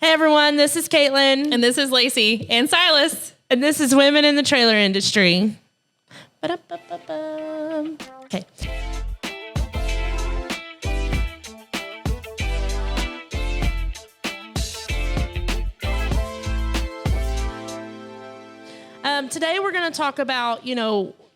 Hey everyone, this is Caitlin. And this is Lacey and Silas. And this is Women in the Trailer Industry. Okay. Today we're going to talk about,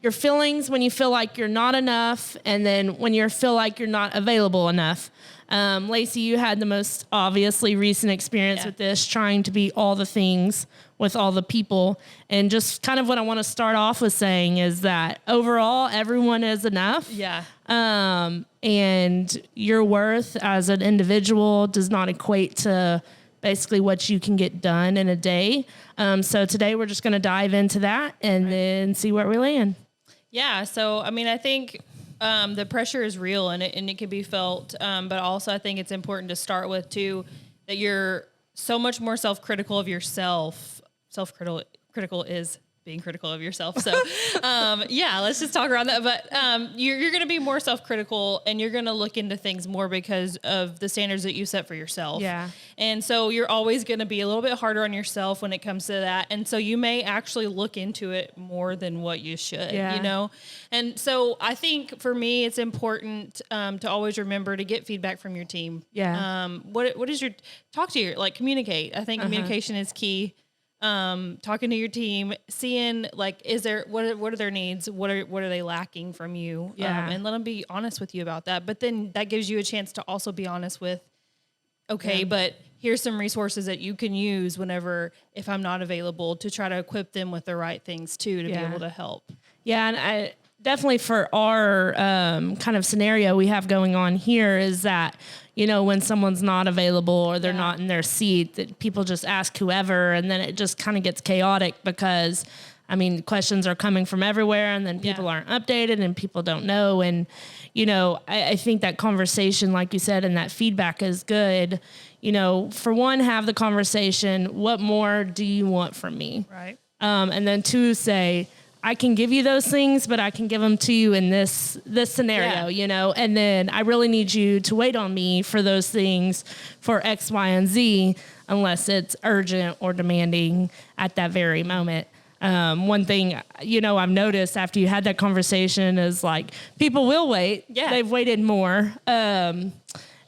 your feelings when you feel like you're not enough, and then when you feel like you're not available enough. Lacey, you had the most obviously recent experience with this, trying to be all the things with all the people. And just kind of what I want to start off with saying is that overall, everyone is enough. Yeah. And your worth as an individual does not equate to basically what you can get done in a day. So today we're just going to dive into that and then see where we land. Yeah. So, I think the pressure is real and it can be felt. But also I think it's important to start with too, that you're so much more self-critical of yourself. Critical is being critical of yourself. So, let's just talk around that. But you're going to be more self-critical and you're going to look into things more because of the standards that you set for yourself. Yeah. And so you're always going to be a little bit harder on yourself when it comes to that. And so you may actually look into it more than what you should, And so I think for me, it's important to always remember to get feedback from your team. Yeah. What is communicate. I think communication is key. Talking to your team, seeing what are their needs? What are they lacking from you? Yeah. And let them be honest with you about that. But then that gives you a chance to also be honest with, but here's some resources that you can use if I'm not available, to try to equip them with the right things too, to be able to help. Yeah. And I definitely, for our kind of scenario we have going on here, is that, when someone's not available or they're not in their seat, that people just ask whoever, and then it just kind of gets chaotic because, questions are coming from everywhere, and then people aren't updated and people don't know. And, I think that conversation, like you said, and that feedback is good. For one, have the conversation. What more do you want from me? Right. And then two, say, I can give you those things, but I can give them to you in this scenario, and then I really need you to wait on me for those things for X, Y, and Z, unless it's urgent or demanding at that very moment. One thing, I've noticed after you had that conversation is people will wait. Yeah. They've waited more. And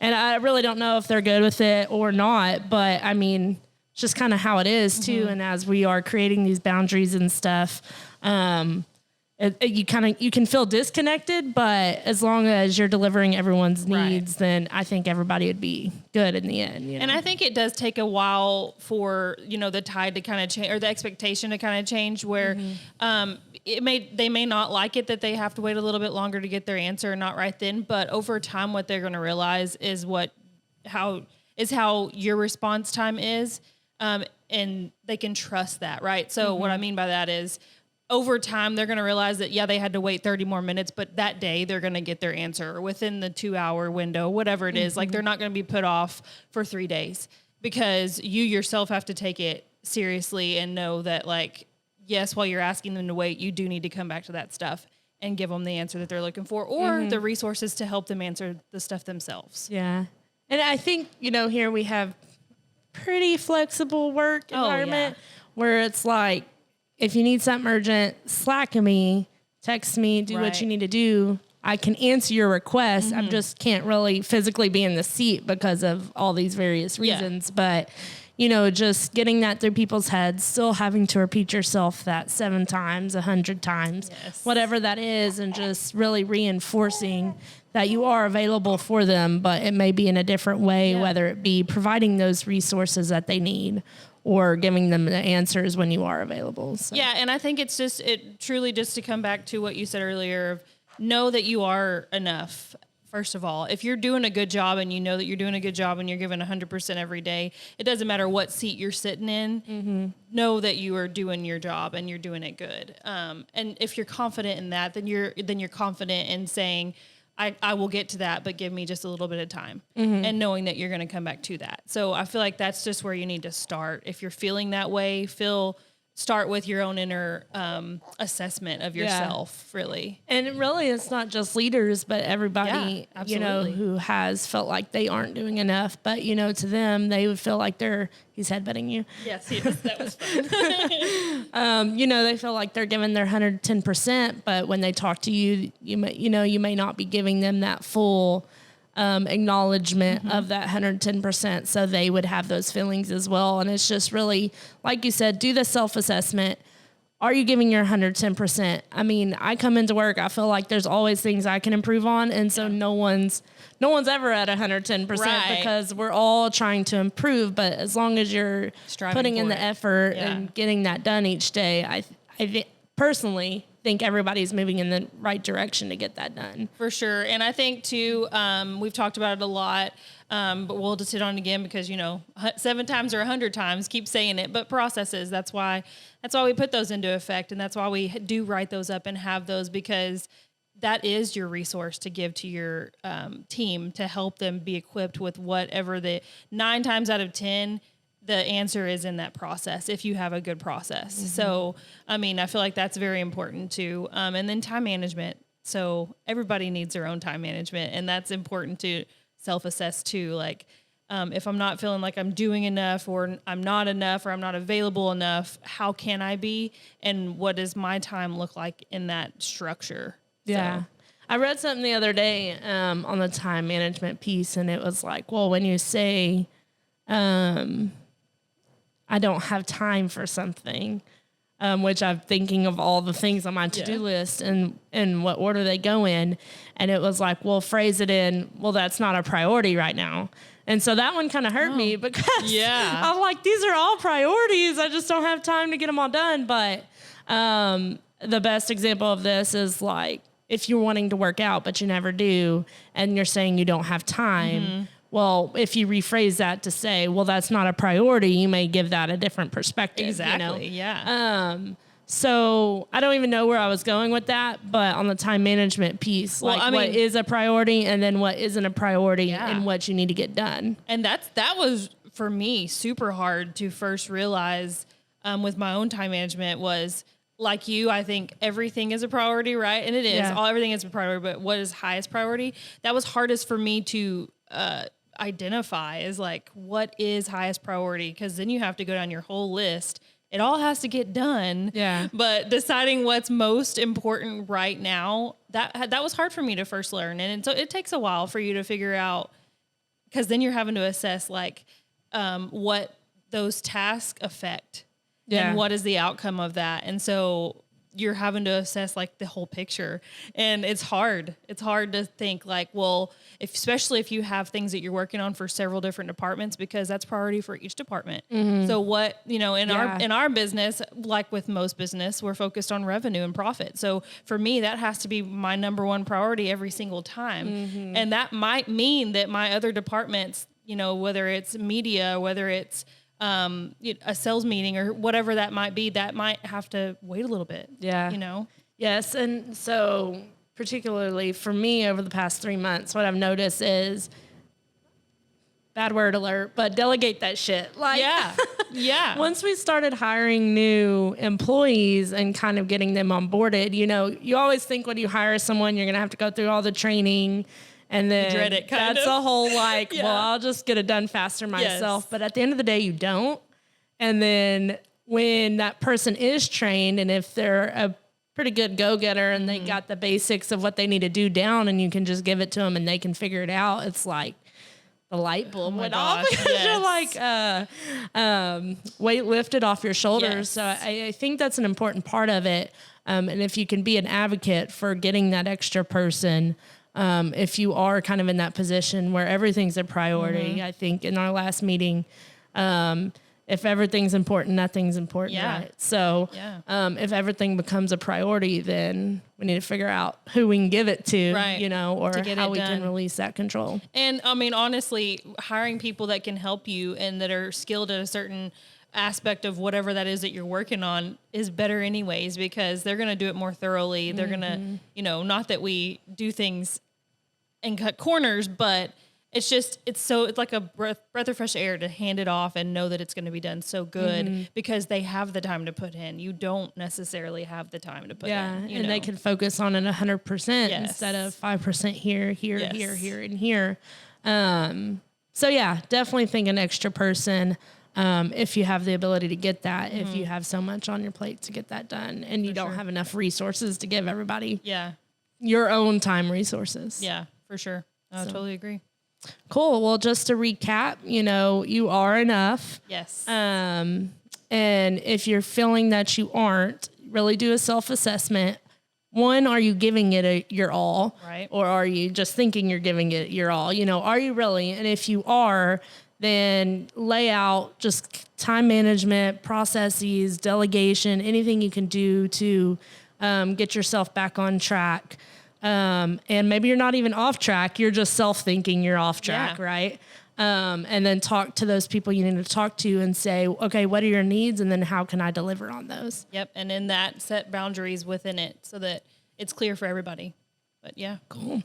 I really don't know if they're good with it or not, but it's just kind of how it is too. And as we are creating these boundaries and stuff, you can feel disconnected, but as long as you're delivering everyone's needs, then I think everybody would be good in the end. And I think it does take a while for, the tide to kind of change, or the expectation to kind of change, where, they may not like it that they have to wait a little bit longer to get their answer, not right then, but over time, what they're going to realize is how your response time is. And they can trust that, right? So what I mean by that is, over time, they're going to realize that, they had to wait 30 more minutes, but that day they're going to get their answer within the 2-hour window, whatever it is. They're not going to be put off for 3 days, because you yourself have to take it seriously and know that, yes, while you're asking them to wait, you do need to come back to that stuff and give them the answer that they're looking for, or the resources to help them answer the stuff themselves. Yeah. And I think, here we have pretty flexible work environment where it's if you need something urgent, Slack me, text me, do what you need to do. I can answer your request. I just can't really physically be in the seat because of all these various reasons. But, just getting that through people's heads, still having to repeat yourself that 7 times, 100 times, whatever that is, and just really reinforcing that you are available for them, but it may be in a different way, whether it be providing those resources that they need or giving them the answers when you are available. So. Yeah, and I think it's truly just to come back to what you said earlier, know that you are enough. First of all, if you're doing a good job and you know that you're doing a good job and you're giving 100% every day, it doesn't matter what seat you're sitting in, know that you are doing your job and you're doing it good. And if you're confident in that, then you're confident in saying, I will get to that, but give me just a little bit of time, and knowing that you're going to come back to that. So I feel like that's just where you need to start. If you're feeling that way, feel start with your own inner assessment of yourself, really. And really, it's not just leaders, but everybody, who has felt like they aren't doing enough. But, to them, they would feel like he's headbutting you. Yes, that was fun. They feel like they're giving their 110%, but when they talk to you, you may not be giving them that full acknowledgement of that 110%. So they would have those feelings as well. And it's just really, like you said, do the self-assessment. Are you giving your 110%? I mean, I come into work, I feel like there's always things I can improve on. And so no one's ever at 110% because we're all trying to improve. But as long as you're putting in the effort and getting that done each day, I personally think everybody's moving in the right direction to get that done. For sure. And I think too, we've talked about it a lot, but we'll just hit on it again because, 7 times or 100 times, keep saying it, but processes, that's why we put those into effect. And that's why we do write those up and have those, because that is your resource to give to your team to help them be equipped with whatever 9 times out of 10, the answer is in that process if you have a good process. So, I feel like that's very important too. And then time management. So everybody needs their own time management, and that's important to self-assess too. Like, if I'm not feeling like I'm doing enough, or I'm not enough, or I'm not available enough, how can I be? And what does my time look like in that structure? Yeah. So. I read something the other day on the time management piece, and it was like, well, when you say, I don't have time for something, which I'm thinking of all the things on my to-do list and what order they go in. And it was like, well, phrase it in, well, that's not a priority right now. And so that one kind of hurt me because I'm like, these are all priorities. I just don't have time to get them all done. But the best example of this is like, if you're wanting to work out, but you never do, and you're saying you don't have time, well, if you rephrase that to say, well, that's not a priority, you may give that a different perspective. Exactly, yeah. So I don't even know where I was going with that, but on the time management piece, what is a priority and then what isn't a priority and what you need to get done. And that was, for me, super hard to first realize with my own time management was, like you, I think everything is a priority, right? And it is. Everything is a priority, but what is highest priority? That was hardest for me to identify as like, what is highest priority? Because then you have to go down your whole list. It all has to get done. Yeah. But deciding what's most important right now, that was hard for me to first learn. And so it takes a while for you to figure out, because then you're having to assess like what those tasks affect and what is the outcome of that. And so you're having to assess like the whole picture, and it's hard. It's hard to think like, well, especially if you have things that you're working on for several different departments, because that's priority for each department. So what, in our business, like with most business, we're focused on revenue and profit. So for me, that has to be my number one priority every single time. And that might mean that my other departments, whether it's media, whether it's a sales meeting or whatever that might be, that might have to wait a little bit. Yeah. Yes. And so particularly for me over the past 3 months, what I've noticed is, bad word alert, but delegate that shit. Like, once we started hiring new employees and kind of getting them onboarded, you always think when you hire someone, you're going to have to go through all the training. And then dread it, that's a whole like, well, I'll just get it done faster myself. But at the end of the day, you don't. And then when that person is trained, and if they're a pretty good go-getter and they got the basics of what they need to do down, and you can just give it to them and they can figure it out, it's like the light bulb went off because you're like weight lifted off your shoulders. So I think that's an important part of it. And if you can be an advocate for getting that extra person, if you are kind of in that position where everything's a priority, I think in our last meeting, if everything's important, nothing's important, right? So if everything becomes a priority, then we need to figure out who we can give it to, or how we can release that control. And honestly, hiring people that can help you and that are skilled at a certain aspect of whatever that is that you're working on is better anyways, because they're going to do it more thoroughly. They're going to, not that we do things and cut corners, but it's like a breath of fresh air to hand it off and know that it's going to be done so good because they have the time to put in. You don't necessily have the time to put in. And they can focus on it 100% instead of 5% here, and here. So yeah, definitely think an extra person. If you have the ability to get that, if you have so much on your plate to get that done and you don't have enough resources to give everybody your own time resources. Yeah, for sure. I totally agree. Cool. Well, just to recap, you are enough. Yes. And if you're feeling that you aren't, really do a self-assessment. One, are you giving it your all? Right. Or are you just thinking you're giving it your all? Are you really? And if you are, then lay out just time management, processes, delegation, anything you can do to get yourself back on track. And maybe you're not even off track. You're just self-thinking you're off track, right? And then talk to those people you need to talk to and say, okay, what are your needs? And then how can I deliver on those? Yep. And in that, set boundaries within it so that it's clear for everybody. But yeah. Cool.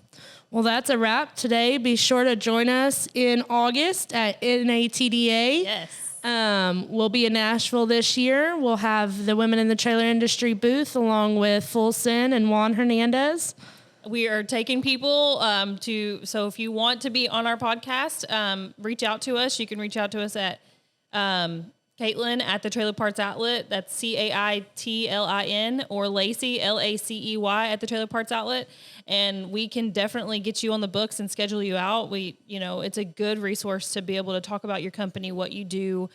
Well, that's a wrap today. Be sure to join us in August at NATDA. Yes. We'll be in Nashville this year. We'll have the Women in the Trailer Industry booth along with Full Sin and Juan Hernandez. We are taking people so if you want to be on our podcast, reach out to us. You can reach out to us at Caitlin at the Trailer Parts Outlet. That's CAITLIN, or Lacey, LACEY at the Trailer Parts Outlet. And we can definitely get you on the books and schedule you out. It's a good resource to be able to talk about your company, what you do.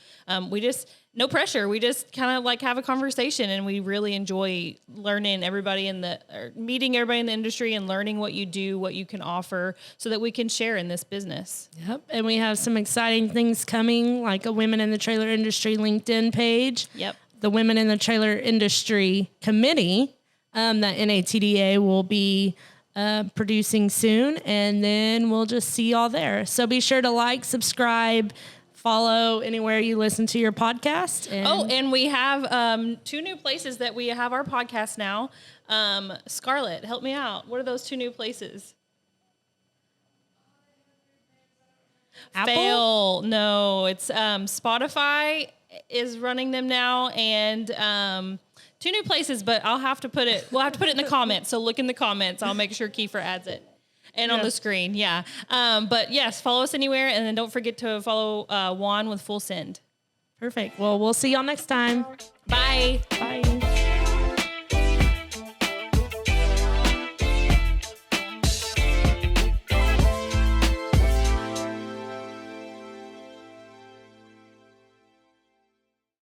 No pressure. We just kind of like have a conversation, and we really enjoy learning meeting everybody in the industry and learning what you do, what you can offer so that we can share in this business. Yep. And we have some exciting things coming, like a Women in the Trailer Industry LinkedIn page. Yep. The Women in the Trailer Industry Committee that NATDA will be producing soon, and then we'll just see y'all there. So be sure to like, subscribe, follow anywhere you listen to your podcast. And we have 2 new places that we have our podcast now. Scarlett, help me out. What are those 2 new places? Apple? Fail. No, it's Spotify is running them now, and 2 new places, but we'll have to put it in the comments. So look in the comments. I'll make sure Kiefer adds it. And on the screen, yeah. But yes, follow us anywhere, and then don't forget to follow Juan with Full Send. Perfect. Well, we'll see y'all next time. Bye. Bye.